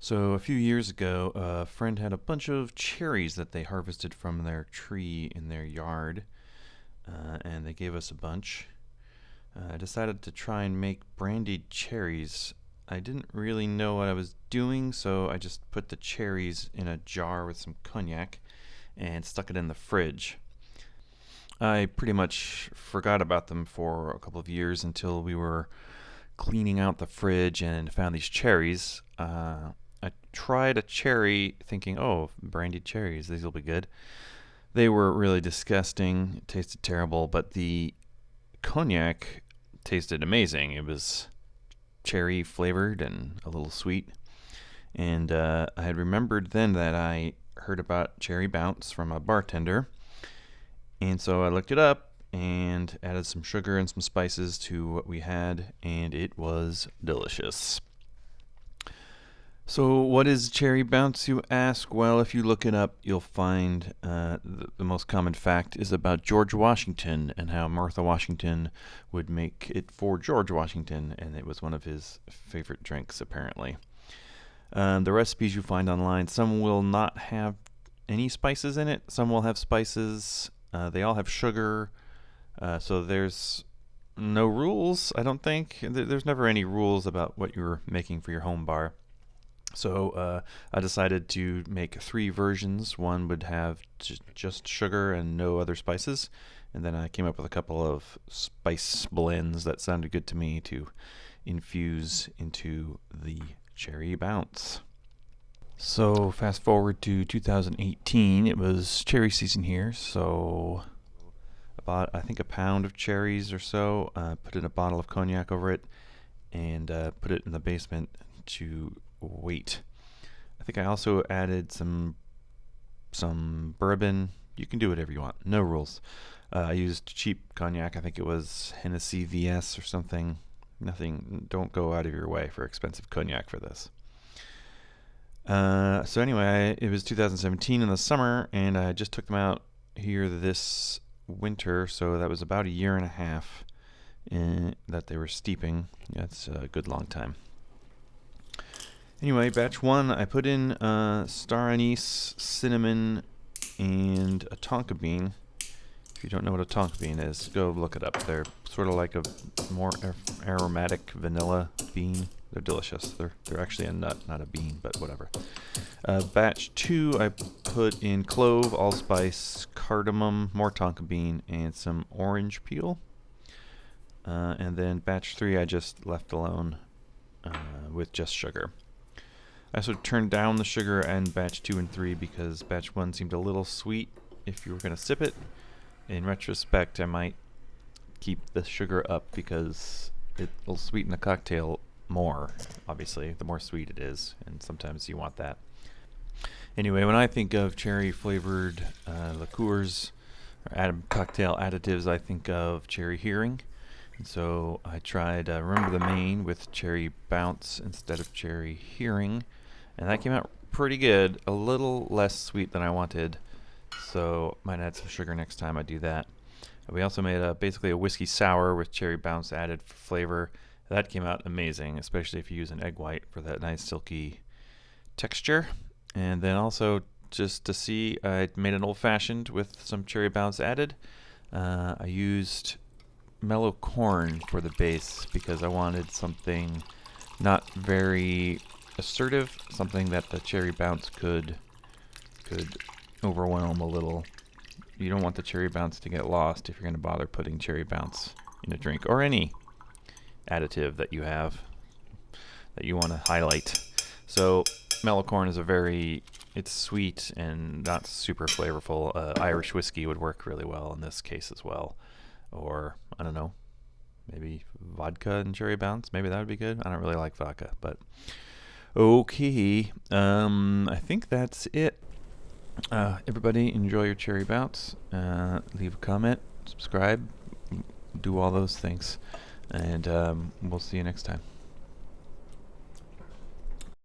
So a few years ago, a friend had a bunch of cherries that they harvested from their tree in their yard, and they gave us a bunch. I decided to try and make brandied cherries. I didn't really know what I was doing, so I just put the cherries in a jar with some cognac and stuck it in the fridge. I pretty much forgot about them for a couple of years until we were cleaning out the fridge and found these cherries. I tried a cherry thinking, oh, brandied cherries, these will be good. They were really disgusting, it tasted terrible, but the cognac tasted amazing. It was cherry flavored and a little sweet. And I had remembered then that I heard about cherry bounce from a bartender. And so I looked it up and added some sugar and some spices to what we had, and it was delicious. So, what is cherry bounce, you ask? Well, if you look it up, you'll find the most common fact is about George Washington and how Martha Washington would make it for George Washington, and it was one of his favorite drinks, apparently. The recipes you find online, some will not have any spices in it, some will have spices, they all have sugar, so there's no rules, I don't think. There's never any rules about what you're making for your home bar. So I decided to make three versions. One would have just sugar and no other spices. And then I came up with a couple of spice blends that sounded good to me to infuse into the cherry bounce. So fast forward to 2018. It was cherry season here. So about, I think, a pound of cherries or so. Put in a bottle of cognac over it and put it in the basement to wait. I think I also added some bourbon. You can do whatever you want. No rules. I used cheap cognac. I think it was Hennessy VS or something. Nothing. Don't go out of your way for expensive cognac for this. So anyway, it was 2017 in the summer, and I just took them out here this winter. So that was about a year and a half that they were steeping. That's a good long time. Anyway, batch one, I put in Star Anise, cinnamon, and a Tonka Bean. If you don't know what a Tonka Bean is, go look it up. They're sort of like a more aromatic vanilla bean. They're delicious. They're actually a nut, not a bean, but whatever. Batch two, I put in clove, allspice, cardamom, more Tonka Bean, and some orange peel. And then batch three, I just left alone with just sugar. I also turned down the sugar in batch 2 and 3 because batch 1 seemed a little sweet if you were going to sip it. In retrospect, I might keep the sugar up because it'll sweeten the cocktail more, obviously, the more sweet it is, and sometimes you want that. Anyway, when I think of cherry-flavored liqueurs or cocktail additives, I think of cherry hearing. And so I tried Remember the Maine with cherry bounce instead of cherry hearing. And that came out pretty good, a little less sweet than I wanted, so might add some sugar next time I do that. We also made basically a whiskey sour with cherry bounce added for flavor. That came out amazing, especially if you use an egg white for that nice silky texture. And then also, just to see, I made an old-fashioned with some cherry bounce added. I used mellow corn for the base because I wanted something not very assertive, something that the cherry bounce could overwhelm a little. You don't want the cherry bounce to get lost if you're going to bother putting cherry bounce in a drink or any additive that you have that you want to highlight. So mellow corn is it's sweet and not super flavorful. Irish whiskey would work really well in this case as well. Or, I don't know, maybe vodka and cherry bounce. Maybe that would be good. I don't really like vodka, but okay. I think that's it. Everybody enjoy your cherry bounce. Leave a comment, subscribe, do all those things. And we'll see you next time.